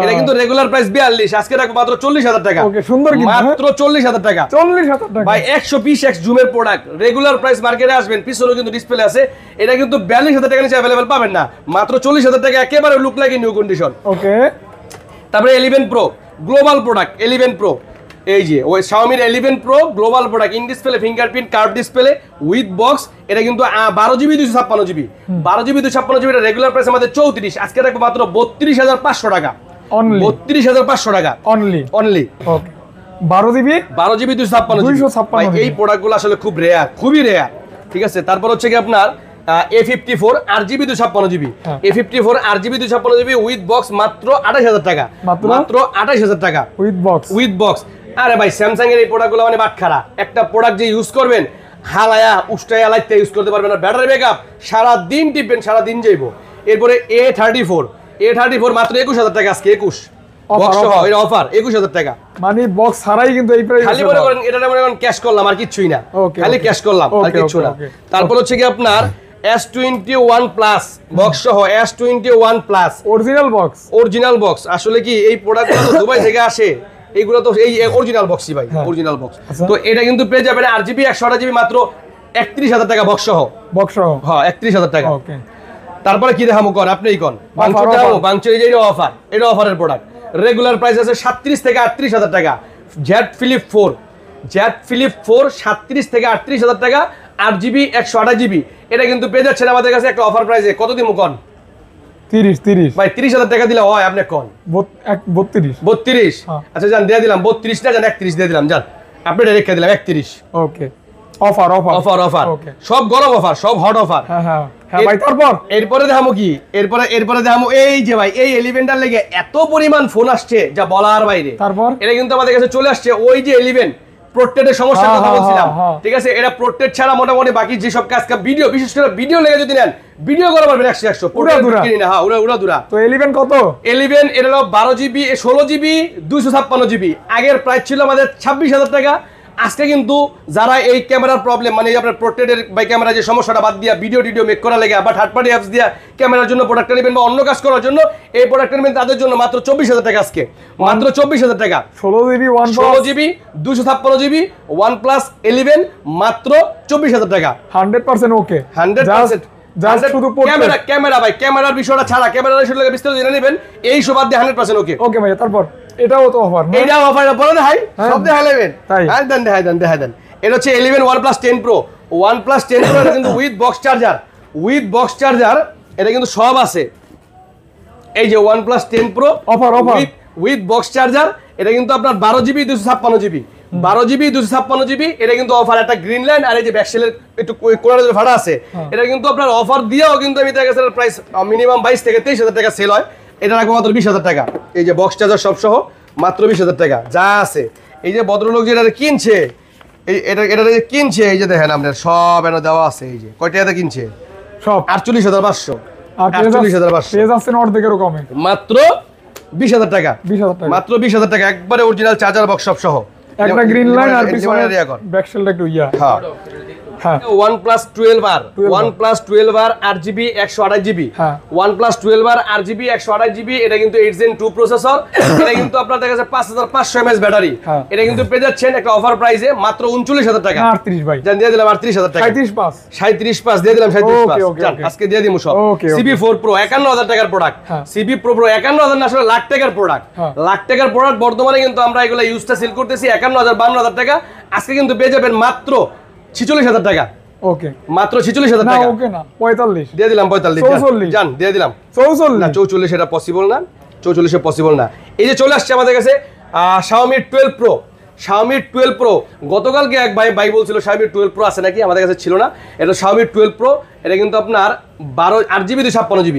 এটা কিন্তু রেগুলার প্রাইস 42, আজকে রাখবো মাত্র 40,000 টাকা। ওকে সুন্দর, কিন্তু মাত্র 40,000 টাকা, 40,000 টাকা ভাই। 120x জুমের প্রোডাক্ট, রেগুলার প্রাইস মার্কেটে আসবেন, পিছনেও কিন্তু ডিসপ্লে আছে। এটা কিন্তু 42,000 টাকা নিচে अवेलेबल পাবেন না, মাত্র 40,000 টাকা, একেবারে লুক লাইক নিউ কন্ডিশন। ওকে। তারপরে 11 Pro গ্লোবাল প্রোডাক্ট, 11 Pro এই যে ওই Xiaomi 11 Pro global product, in display fingerprint curve display with box. এটা কিন্তু 12GB 256GB 12GB 256GB, এটা রেগুলার প্রাইস আমাদের 34, আজকে রাখবো মাত্র 32,500 টাকা, অনলি 32,500 টাকা অনলি। ওকে 12GB 256GB। এই প্রোডাক্টগুলো আসলে খুব রেয়ার, খুবই রেয়ার, ঠিক আছে। তারপর হচ্ছে কি আপনার A54 8GB 256GB A54 8GB 256GB with box, মাত্র 28,000 টাকা, মাত্র 28,000 টাকা উইথ বক্স। আরে ভাই স্যামসাং এর এই প্রোডাক্টগুলো মানে বাটখারা, একটা প্রোডাক্ট যে ইউজ করবেন হালায়া উষ্টায়া লাইতে ইউজ করতে পারবেন না, ব্যাটারি ব্যাকআপ সারা দিন টিপবেন, সারা দিন যাইবো। এরপরে A34 মাত্র 21,000 টাকা, আজকে 21 বক্স সহ এর অফার 21,000 টাকা, মানে বক্স ছাড়াই কিন্তু এই প্রাইস। খালি মনে করেন এটা মনে করেন ক্যাশ করলাম আর কিছুই না, খালি ক্যাশ করলাম আর কিছু না। তারপর হচ্ছে কি আপনার S21 প্লাস বক্স সহ S21 প্লাস অরিজিনাল বক্স। আসলে কি এই প্রোডাক্টগুলো তো দুবাই থেকে আসে, এইগুলো তো এই অরিজিনাল বক্সই ভাই, অরিজিনাল বক্স। তো এটা কিন্তু পেয়ে যাবেন 8GB 128GB মাত্র 31,000 টাকা বক্স সহ হ্যাঁ 31,000 টাকা। তারপরে কি দেখাবো কর আপনিই কোন বাংচুর দাও, বাংচুর এই যে অফার, এটা অফারের প্রোডাক্ট, রেগুলার প্রাইস আছে 37 থেকে 38,000 টাকা। Z Flip 4 37 থেকে 38,000 টাকা, 8GB 128GB। এটা কিন্তু পেয়ে যাচ্ছেন আমাদের কাছে একটা অফার প্রাইসে, কত দিমু কোন 30 ভাই, 30,000 টাকা দিলে হয় আপনি কোন 32। আচ্ছা জান দিয়ে দিলাম 32 না, জান 31 দিয়ে দিলাম, জান আপনি ডাইরেক্ট দিলাম 31। ওকে অফার সব গরম অফার, সব হট অফার। হ্যাঁ ভাই। তারপর এরপরে দেখামো কি, এরপরে দেখামো এই যে ভাই এই 11টার লেগে এত পরিমাণ ফোন আসছে যা বলার বাইরে। তারপর এটা কিন্তু আমাদের কাছে চলে আসছে, ওই যে 11 প্রোটেক্টের সমস্যার কথা বলছিলাম, ঠিক আছে। এটা প্রোটেক্ট ছাড়া মোটামুটি বাকি যে সব কাজ ভিডিও, বিশেষ করে ভিডিও লেগে যদি নেন ভিডিও করা পারবেন 100 কিনি না। হ্যাঁ উড়া দুরা। তো 11 কত? 11 এটা হলো 12GB 16GB 256GB। আগের প্রাইস ছিল আমাদের 26,000 টাকা, আজকে কিন্তু যারা এই ক্যামেরার প্রবলেম মানে আপনার পোর্ট্রেটের বাই ক্যামেরা যে সমস্যাটা বাদ দিয়া ভিডিও মেক করা লাগে বা থার্ড পার্টি অ্যাপস দিয়া ক্যামেরার জন্য প্রোডাক্টটা নেবেন বা অন্য কাজ করার জন্য এই প্রোডাক্টটা নেবেন তাদের জন্য মাত্র 24,000 টাকা আজকে মাত্র 24,000 টাকা 16 GB 256 GB OnePlus 11 মাত্র 24,000 টাকা 100% ওকে 100% জাস্ট শুধু ক্যামেরা ভাই ক্যামেরার বিষয়টা ছাড়া ক্যামেরার বিষয়টা বিস্তারিত জেনে নেবেন এই সব দিয়ে 100% ওকে ওকে ভাই তারপর এটাও তো অফার না এইটাও অফার বলে দেখাই সব দেখাইলেন তাই হ্যাঁ দেন এটা হচ্ছে 11 OnePlus 10 Pro OnePlus 10 Pro এটা কিন্তু উইথ বক্স চার্জার এটা কিন্তু সব আছে এই যে OnePlus 10 Pro offer with box charger এটা কিন্তু আপনার 12GB 256GB 12GB 256GB এটা কিন্তু অফার একটা গ্রিন লাইন আর এই যে ব্যাকসেলের একটু কোণার যে ভাড়া আছে এটা কিন্তু আপনার অফার দিয়েও কিন্তু আমি দেখা গেছে প্রাইস মিনিমাম 22 থেকে 23,000 টাকা সেল হয় এটা রাখবো মাত্র 20,000 টাকা এই যে বক্স চার্জার সব সহ মাত্র 20,000 টাকা যা আছে এই যে ভদ্রলোক যেটা কিনছে এটা যে কিনছে এই যে দেখেন আপনার সব এনে দেওয়া আছে এই যে কয় টাকাতে কিনছে সব 48,500 আর 48,500 পেজ আছে অর্ধেকেরও কমে মাত্র 20,000 টাকা 20,000 টাকা মাত্র 20,000 টাকা একবারে অরিজিনাল চার্জার বক্স সব সহ একটা গ্রিন লাইন আর পিছনে ব্যাকশেলটা একটু হ্যাঁ হ্যাঁ OnePlus 12R OnePlus 12R 8GB 128GB OnePlus 12R 8GB 128GB এটা কিন্তু 8 Gen 2 প্রসেসর এটা কিন্তু আপনার দেখা যাচ্ছে 5500 mAh ব্যাটারি এটা কিন্তু পেয়ে যাচ্ছেন একটা অফার প্রাইসে মাত্র 39,000 টাকা 38 ভাই জান দিয়ে দিলাম 38,000 টাকা 37.5 দিয়ে দিলাম 37.5 জান আজকে দিয়ে দিমু সব CB4 Pro 51,000 টাকার প্রোডাক্ট CB Pro 51,000 না আসলে লাখ টাকার প্রোডাক্ট লাখ টাকার প্রোডাক্ট বর্তমানে কিন্তু আমরা এগুলা ইউজটা সেল করতেছি 51,000 52,000 টাকা আজকে কিন্তু পেয়ে যাবেন মাত্র 46,000 টাকা ওকে মাত্র 46,000 টাকা না ওকে না 45 দিয়ে দিলাম 45 জান দিয়ে দিলাম 44 না 44 এটা পসিবল না 44 এ পসিবল না এই যে চলে আসছে আমাদের কাছে Xiaomi 12 Pro গতকালকে এক ভাই বলছিল Xiaomi 12 Pro আছে নাকি আমাদের কাছে ছিল না এটা Xiaomi 12 Pro এটা কিন্তু আপনার 8GB 256GB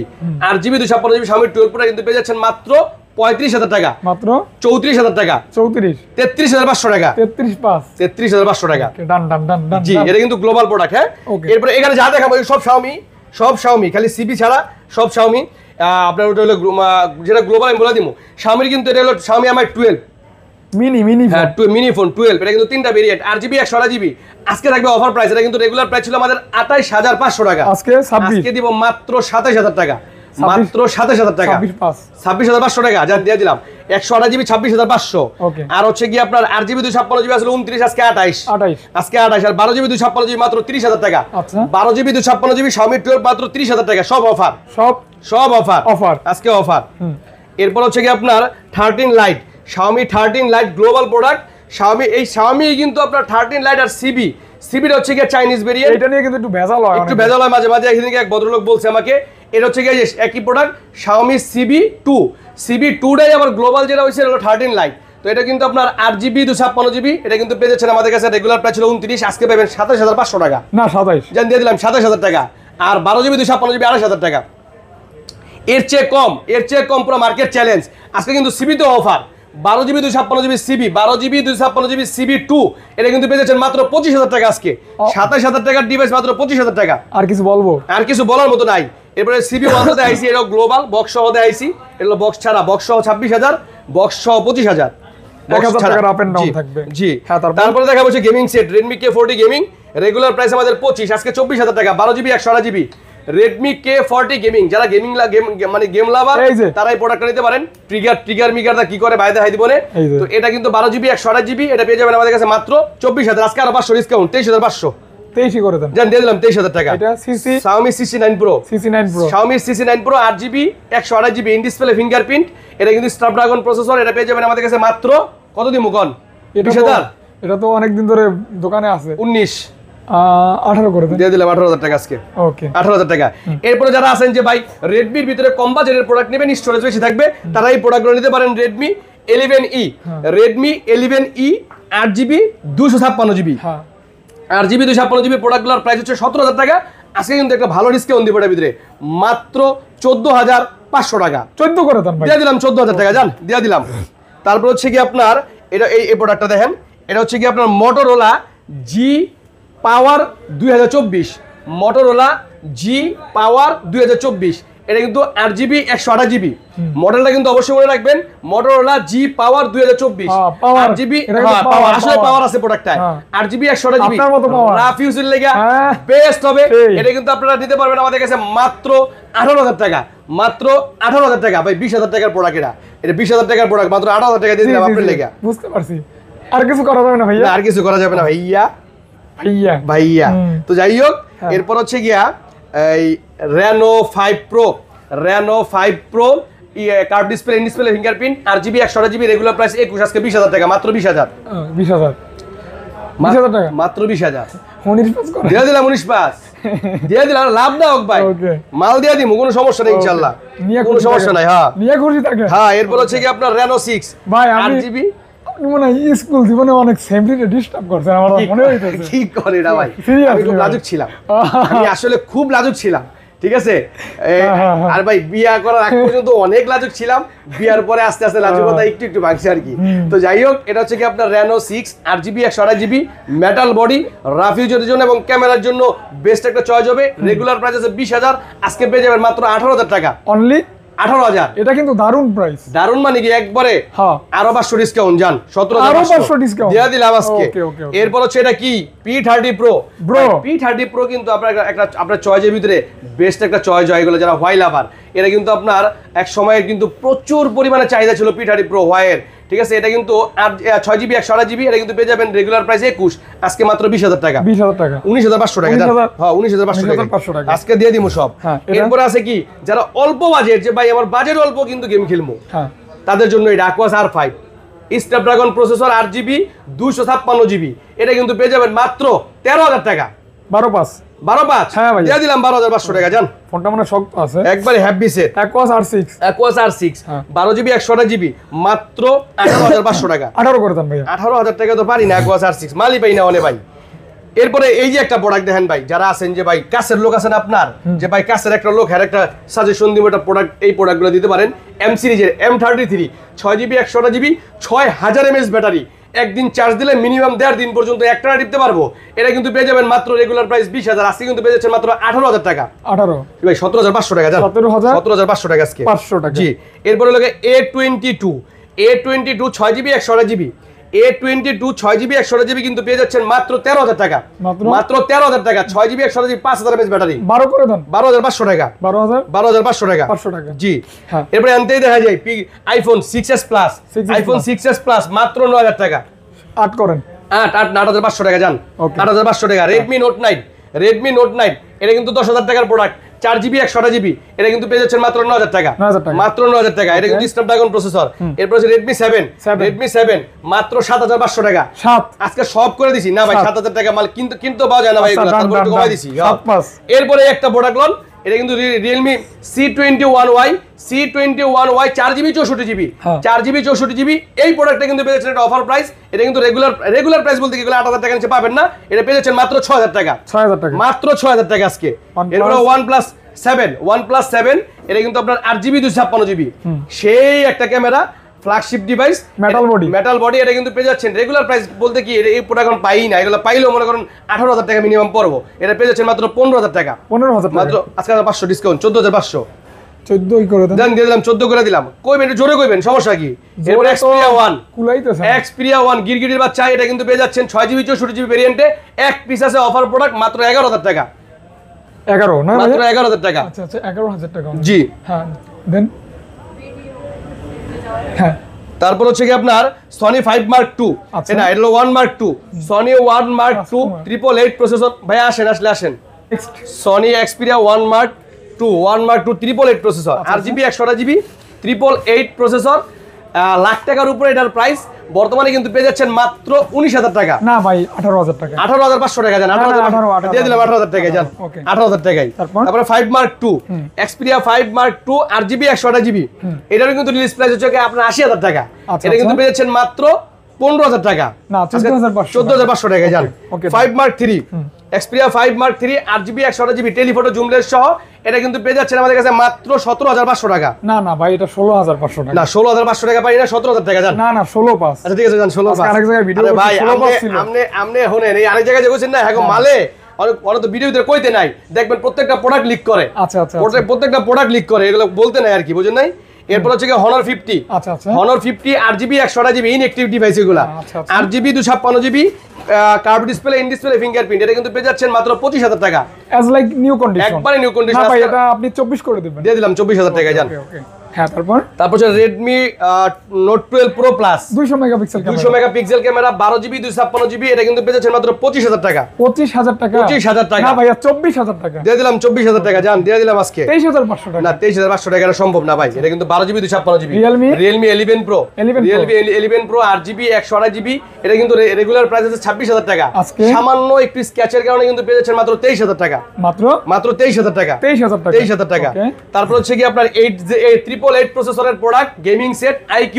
8GB 256GB Xiaomi 12 Pro কিন্তু পেয়ে যাচ্ছেন মাত্র 35,000 টাকা মাত্র 34,000 টাকা 33,500 টাকা 33,500 টাকা ডান জি এটা কিন্তু গ্লোবাল প্রোডাক্ট হ্যাঁ এরপরে এখানে যা দেখাবো সব Xiaomi খালি সিবি ছাড়া সব Xiaomi আপনার ওটা হলো যেটা গ্লোবাল আমি বলে দিমু Xiaomi কিন্তু এটা হলো Xiaomi Mi 12 মিনি হ্যাঁ মিনি ফোন 12 এটা কিন্তু তিনটা ভেরিয়েন্ট 8GB 128GB আজকে থাকবে অফার প্রাইস এটা কিন্তু রেগুলার প্রাইস ছিল আমাদের 28,500 টাকা আজকে দিব মাত্র 27,000 টাকা মাত্র 27,000 টাকা 26,500 টাকা যা দিয়ে দিলাম 128GB 26,500 আর হচ্ছে কি আপনার 8GB 256GB আসলে 29 আজকে 28 আজকে 28 আর 12GB 256GB মাত্র 30,000 টাকা 12GB 256GB Xiaomi 12 মাত্র 30,000 টাকা সব অফার সব অফার আজকে অফার এরপর হচ্ছে কি আপনার 13 light Xiaomi 13 light global product Xiaomi কিন্তু আপনার 13 লাইট আর সিবিটা হচ্ছে কি চাইনিজ ভেরিয়েন্ট এটা নিয়ে কিন্তু একটু ভেজাল হয় মাঝে মাঝে একদিন এক ভদ্রলোক বলছে আমাকে এটা হচ্ছে কি একই প্রোডাক্ট Xiaomi CB2টাই আবার গ্লোবাল যেটা হইছে হলো 13 লাইট তো এটা কিন্তু আপনার 8GB 256GB এটা কিন্তু পেয়ে যাচ্ছেন আমাদের কাছে রেগুলার প্রাইস ছিল 29 আজকে পাবেন 27,500 টাকা না 27 জান দিয়ে দিলাম 27,000 টাকা আর 12GB 256GB 28,000 টাকা এর চেয়ে কম পুরো মার্কেট চ্যালেঞ্জ আজকে কিন্তু সিবিতে offer 12GB 256GB CB 12GB 256GB CB2 এটা কিন্তু পেয়ে যাচ্ছেন মাত্র 25,000 টাকা আজকে 27,000 টাকার ডিভাইস মাত্র 25,000 টাকা আর কিছু বলার মতো নাই এরপরে CB1 তে আইসি এটা গ্লোবাল বক্স সহ আইসি এটা বক্স ছাড়া বক্স সহ 26,000 বক্স সহ 25,000 1000 টাকার আপ এন্ড ডাউন থাকবে জি হ্যাঁ তারপরে দেখাবো gaming set Redmi K40 gaming regular price আমাদের 25 আজকে 24,000 টাকা 12GB 128GB Redmi K40 gaming যারা গেম লাভার তারাই প্রোডাক্টটা নিতে পারেন ট্রিগার মিগারটা কি করে বাইরে দেখাই দিব না তো এটা কিন্তু 12GB 128GB এটা পেয়ে যাবেন আমাদের কাছে মাত্র 24,000 আজকে আরো 500 ডিসকাউন্ট 23,500 23 করে দেন জান দিয়ে দিলাম 23,000 টাকা এটা Xiaomi CC9 Pro 8GB 128GB in display fingerprint এটা কিন্তু স্ন্যাপড্রাগন প্রসেসর এটা পেয়ে যাবেন আমাদের কাছে মাত্র কত দিমু কোন 20,000 এটা তো অনেক দিন ধরে দোকানে আছে 19 18 করে দেন দিয়ে দিলাম 18,000 টাকা আজকে ওকে 18,000 টাকা এরপর যারা আছেন যে ভাই Redmi এর ভিতরে কম বাজেটের প্রোডাক্ট নেবেন স্টোরেজ বেশি থাকবে তারা এই প্রোডাক্টগুলো নিতে পারেন Redmi 11E 8GB 256GB 8GB 256GB প্রোডাক্টগুলোর price হচ্ছে 17,000 টাকা আজকে কিন্তু একটা ভালো ডিসকাউন্ট দিব এর ভিতরে মাত্র 14,500 টাকা 14 করে দেন ভাই দিয়ে দিলাম 14,000 টাকা জান দিয়ে দিলাম তারপর হচ্ছে কি আপনার এটা এই প্রোডাক্টটা দেখেন এটা হচ্ছে কি আপনার Motorola G Power 2024 Motorola G Power 2024 এটা কিন্তু 8GB 128GB মডেলটা কিন্তু অবশ্যই মনে রাখবেন Motorola G Power 2024 8GB পাওয়ার আসলে পাওয়ার আছে প্রোডাক্টটা 8GB 128GB রাফ ইউজের লাগা বেস্ট হবে এটা কিন্তু আপনারা নিতে পারবেন আমাদের কাছে মাত্র 18000 টাকা মাত্র 18000 টাকা ভাই 20000 টাকার প্রোডাক্ট এটা 20000 টাকার প্রোডাক্ট মাত্র 18000 টাকা দিয়ে দিলাম আপনাদের লাগা বুঝতে পারছি আর কিছু করা যাবে না ভাইয়া আর কিছু করা যাবে না ভাইয়া ভাইয়া ভাইয়া তো যাই হোক এরপর হচ্ছে গিয়া এই Reno 5 Pro curve display in display fingerprint 8GB 128GB regular price 21 আজকে 20000 টাকা মাত্র 20000 টাকা মাত্র 20000 19 পাস করে দিয়ে দিলাম 19 পাস দিয়ে দিলাম লাভ না হোক ভাই মাল দিয়ে দিমু কোনো সমস্যা নেই ইনশাআল্লাহ কোনো সমস্যা নাই হ্যাঁ নিয়ে খুশি থাকে হ্যাঁ এরপর হচ্ছে কি আপনার Reno 6 ভাই আমি 8GB মনে হয় স্কুল জীবনে অনেক সেমরিতে ডিস্টার্ব করছে আমার মনে হইতেছে কি করে না ভাই আমি খুব লাজুক ছিলাম আমি আসলে খুব লাজুক ছিলাম ঠিক আছে আর ভাই বিয়া করার আগ পর্যন্ত অনেক লাজুক ছিলাম বিয়ার পরে আস্তে আস্তে লাজুকতা একটু একটু ভাঙছে আর কি তো যাই হোক এটা হচ্ছে কি আপনার Reno 6 8GB 128GB metal body rough ইউজের জন্য এবং ক্যামেরার জন্য বেস্ট একটা চয়েস হবে রেগুলার প্রাইস আছে 20000 আজকে পেয়ে যাবেন মাত্র 18000 টাকা অনলি 18000 এটা কিন্তু দারুণ প্রাইস দারুণ মানে কি একবারে আরো 500 ডিসকাউন্ট জান 17000 আরো 500 ডিসকাউন্ট দিয়া দিলাম আজকে এরপর হচ্ছে এটা কি P30 Pro P30 Pro কিন্তু আপনার চয়েসের ভিতরে বেস্ট একটা চয়েস হয় এগুলো যারা হোয়াই লাভার এটা কিন্তু আপনার এক সময়ের কিন্তু প্রচুর পরিমাণে চাহিদা ছিল P30 Pro হোয়াইয়ের ঠিক আছে এটা কিন্তু 6GB 128GB এটা কিন্তু পেয়ে যাবেন রেগুলার প্রাইস 21 আজকে মাত্র 20000 টাকা 19500 টাকা হ্যাঁ 19500 টাকা আজকে দিয়ে দিমু সব এরপর আছে কি যারা অল্প বাজেট যে ভাই আমার বাজেট অল্প কিন্তু গেম খেলবো তাদের জন্য এটা Aquos R5 Snapdragon processor 8GB 256GB এটা কিন্তু পেয়ে যাবেন মাত্র 13000 টাকা 12 হ্যাঁ ভাই দিয়ে দিলাম 12500 টাকা জান ফোনটা মনে শক আছে একবারে happy set Aquos R6 12GB 128GB মাত্র 18500 টাকা 18 করে দেন ভাই 18000 টাকা তো পারি না Aquos R6 মালই পাই না অনে ভাই এরপরে এই যে একটা প্রোডাক্ট দেখেন ভাই যারা আছেন যে ভাই কাছের লোক আছেন আপনার যে ভাই কাছের একটা লোক একটা সাজেশন দিব একটা প্রোডাক্ট এই প্রোডাক্টগুলো দিতে পারেন M সিরিজের M33 6GB 128GB 6000 mAh battery একদিন চার্জ দিলে মিনিমাম 1.5 দিন পর্যন্ত একটানা টিপতে পারবো এটা কিন্তু পেয়ে যাবেন মাত্র রেগুলার প্রাইস 20000 আজকে কিন্তু পেয়ে যাচ্ছেন মাত্র 18000 টাকা 18 ভাই 17500 টাকা জান 17500 টাকা আজকে 500 টাকা জি এরপরে লাগে A22 6GB 128GB A22 6GB 128GB কিন্তু পেয়ে যাচ্ছেন মাত্র 13000 টাকা মাত্র 13000 টাকা 6GB 128GB 5000 mAh ব্যাটারি 12 করে দেন 12500 টাকা 12500 টাকা 500 টাকা জি এরপরে আনতেই দেখা যায় iPhone 6s Plus iPhone 6s Plus মাত্র 9000 টাকা 8 করেন 8500 টাকা জান 8500 টাকা Redmi Note 9 এটা কিন্তু 10000 টাকার প্রোডাক্ট 4GB 128GB এটা কিন্তু পেয়ে যাচ্ছেন মাত্র 9000 টাকা মাত্র 9000 টাকা এটা কিন্তু স্ন্যাপড্রাগন প্রসেসর এরপর আছে Redmi 7 মাত্র 7500 টাকা আজকে সব করে দিছি না ভাই 7000 টাকা মাল কিন্তু পাওয়া যায় না ভাই এগুলো তারপর একটু কমাই দিছি এরপরে একটা প্রোডাক্ট লন এটা কিন্তু Realme C21Y 4GB 64GB এই প্রোডাক্টটা কিন্তু পেয়ে যাচ্ছেন এটা অফার প্রাইস এটা কিন্তু রেগুলার প্রাইস বলতে কি এগুলো 8000 টাকা নিচে পাবেন না এটা পেয়ে যাচ্ছেন মাত্র 6000 টাকা মাত্র 6000 টাকা আজকে এরপর OnePlus 7 এটা কিন্তু আপনার 8GB 256GB সেই একটা camera flagship device metal body এটা কিন্তু পেয়ে যাচ্ছেন রেগুলার প্রাইস বলতে কি এই প্রোডাক্ট এখন পাই না এগুলো পাইলেও মনে করেন 18000 টাকা মিনিমাম পড়বো এটা পেয়ে যাচ্ছেন মাত্র 15000 টাকা মাত্র আজকে 500 ডিসকাউন্ট 14500 14 করে দেন দিয়ে দিলাম 14 করে দিলাম কইবেন একটু জোরে কইবেন সমস্যা কি এরপর Xperia 1 গিরগিটির বাচ্চা এটা কিন্তু পেয়ে যাচ্ছেন 6GB 64GB ভেরিয়েন্টে এক পিস আছে অফার প্রোডাক্ট মাত্র 11000 টাকা 11 না মাত্র 11000 টাকা আচ্ছা 11000 টাকা জি হ্যাঁ দেন হ্যাঁ তারপর হচ্ছে কি আপনার Sony 5 Mark II এটা হলো 1 Mark II Sony 1 Mark II 888 processor ভাই আসেন Sony Xperia 1 Mark II 888 processor 8GB 128GB 888 processor lakh টাকার উপরে এটার প্রাইস বর্তমানে কিন্তু পেয়ে যাচ্ছেন মাত্র 19000 টাকা না ভাই 18000 টাকা 18500 টাকা জান 18000 দিয়ে দিলাম 18000 টাকায় জান 18000 টাকায় তারপরে 5 Mark II Xperia 5 Mark II 8GB 128GB এটারও কিন্তু রিলিজ প্রাইস হচ্ছে আপনার 80000 টাকা এটা কিন্তু পেয়ে যাচ্ছেন মাত্র 15000 টাকা না 14500 টাকা জান 5 Mark III Xperia 5 Mark III 8GB 128GB telephoto zoom lens সহ এটা কিন্তু পেয়ে যাচ্ছেন আমাদের কাছে মাত্র 17500 টাকা না ভাই এটা 16500 টাকা না 16500 টাকা পাই না 17000 টাকা জান না 16500 আচ্ছা ঠিক আছে জান 16500 আরেক জায়গায় ভিডিও ভাই আমনে হনেন এই আরেক জায়গায় যে কইছেন না হ্যাঁ মালে ওরা তো ভিডিওতে কইতে নাই, দেখবেন প্রত্যেকটা প্রোডাক্ট লিক করে। আচ্ছা আচ্ছা প্রত্যেকটা প্রোডাক্ট লিক করে, এগুলো বলতে নাই আর কি, বুঝেন নাই? এরপর হচ্ছে কি Honor 50। আচ্ছা আচ্ছা Honor 50 8GB 128GB inactive device এগুলা। আচ্ছা, আচ্ছা। 8GB 256GB curve display, in display fingerprint, এটা কিন্তু পেয়ে যাচ্ছেন মাত্র 25000 টাকা, অ্যাজ লাইক নিউ কন্ডিশন, একবারে নিউ কন্ডিশন। না ভাই এটা আপনি 24 করে দিবেন, দিয়ে দিলাম 24000 টাকা জান। ওকে ওকে। হ্যাঁ তারপর হচ্ছে Redmi Note 12 Pro Plus 200 megapixel 200 megapixel camera, 12GB 256GB, এটা কিন্তু পেয়ে যাচ্ছেন মাত্র 25000 টাকা। 25000 টাকা, 25000 টাকা না ভাইয়া 24000 টাকা, দিয়ে দিলাম 24000 টাকা জান, দিয়ে দিলাম আজকে। 23500 টাকা, না 23500 টাকা এটা সম্ভব না ভাই, এটা কিন্তু 12GB 256GB। Realme 11 Pro 11 Pro 8GB 128GB, এটা কিন্তু রেগুলার প্রাইস আছে 26000 টাকা। আজকে সামান্য একটু স্ক্র্যাচের কারণে কিন্তু পেয়ে যাচ্ছেন মাত্র 23000 টাকা, মাত্র 23000 টাকা, 23000 টাকা। তারপর হচ্ছে কি আপনার 888 প্রসেসরের product gaming set IQ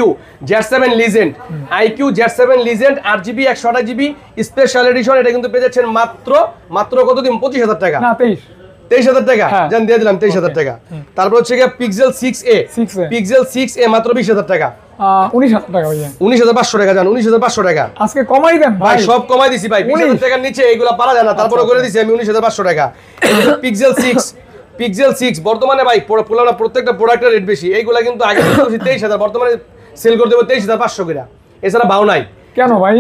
Z7 Legend, IQ Z7 Legend 8GB 128GB special edition, এটা কিন্তু পেয়ে যাচ্ছেন মাত্র কত দিন 25000 টাকা, না 23000 টাকা হ্যাঁ। জান, দিয়ে দিলাম 23000 টাকা। তারপর হচ্ছে কি Pixel 6a Pixel 6a মাত্র 20000 টাকা, 19000 টাকা ভাইয়া, 19500 টাকা জান, 19500 টাকা। আজকে কমাই দেন ভাই সব কমাই দিছি ভাই, 20000 টাকার নিচে এগুলা পারা যায় না, তারপরে করে দিছি আমি 19500 টাকা। Pixel 6 বর্তমানে ভাই প্রত্যেকটা প্রোডাক্টের রেট বেশি, এইগুলা কিন্তু আগে 23000, বর্তমানে সেল করতে হবে 23500 করে, এছাড়া বাও নাই। কেন ভাই?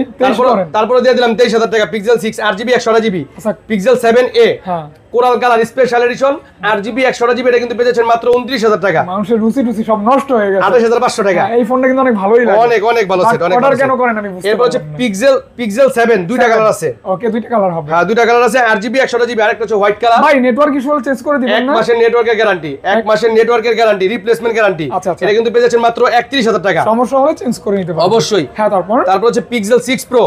তারপরে দিয়ে দিলাম 23000 টাকা Pixel 6 8GB 128GB Pixel 7a হ্যাঁ coral colour special edition 8GB 128GB, এটা কিন্তু পেয়ে যাচ্ছেন মাত্র 29000 টাকা। মানুষের রুচি সব নষ্ট হয়ে গেছে, 28500 টাকা। এই ফোনটা কিন্তু অনেক ভালোই লাগে, অনেক ভালো সেট, অনেক অর্ডার কেন করেন আমি বুঝতে পারি। এরপর হচ্ছে Pixel 7 দুইটা কালার আছে, ওকে দুইটা কালার হবে, হ্যাঁ দুইটা কালার আছে, 8GB 128GB, আরেকটা হচ্ছে হোয়াইট কালার। ভাই নেটওয়ার্ক ইস্যু চেঞ্জ করে দিবেন এক না? মাসের নেটওয়ার্কের গ্যারান্টি, এক মাসের নেটওয়ার্কের গ্যারান্টি, রিপ্লেসমেন্ট গ্যারান্টি, আচ্ছা, আচ্ছা। এটা কিন্তু পেয়ে যাচ্ছেন মাত্র 31000 টাকা। সমস্যা হলে চেঞ্জ করে নিতে পারবেন অবশ্যই। হ্যাঁ তারপর হচ্ছে Pixel 6 Pro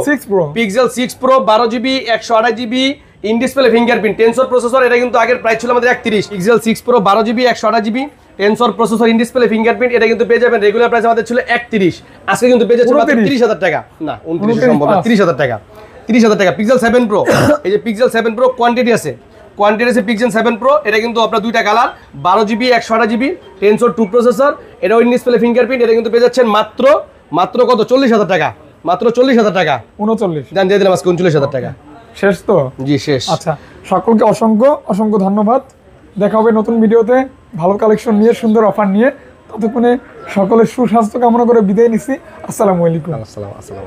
Pixel 6 Pro 12GB 128GB in display fingerprint tensor processor, এটা কিন্তু আগের প্রাইস ছিল আমাদের 31। Pixel 6 Pro 12GB 128GB tensor processor in display fingerprint, এটা কিন্তু পেয়ে যাবেন রেগুলার প্রাইস আমাদের ছিল 31, আজকে কিন্তু পেয়ে যাচ্ছেন মাত্র 30000 টাকা, না 29 সম্ভব না, 30000 টাকা, 30000 টাকা। Pixel 7 Pro এই যে Pixel 7 Pro কোয়ান্টিটি আছে Pixel 7 Pro, এটা কিন্তু আপনার দুইটা colour, 12GB 128GB tensor 2 processor, এটা ইন ডিসপ্লে ফিঙ্গারপ্রিন্ট, এটা কিন্তু পেয়ে যাচ্ছেন মাত্র কত 40000 টাকা, মাত্র 40000 টাকা, 39 জান, দিয়ে দিলাম আজকে 39000 টাকা। শেষ তো? জি শেষ। আচ্ছা সকলকে অসংখ্য ধন্যবাদ, দেখা হবে নতুন ভিডিওতে ভালো কালেকশন নিয়ে, সুন্দর অফার নিয়ে। ততক্ষণে সকলের সুস্বাস্থ্য কামনা করে বিদায় নিচ্ছি। আসসালামু আলাইকুম। আসসালাম।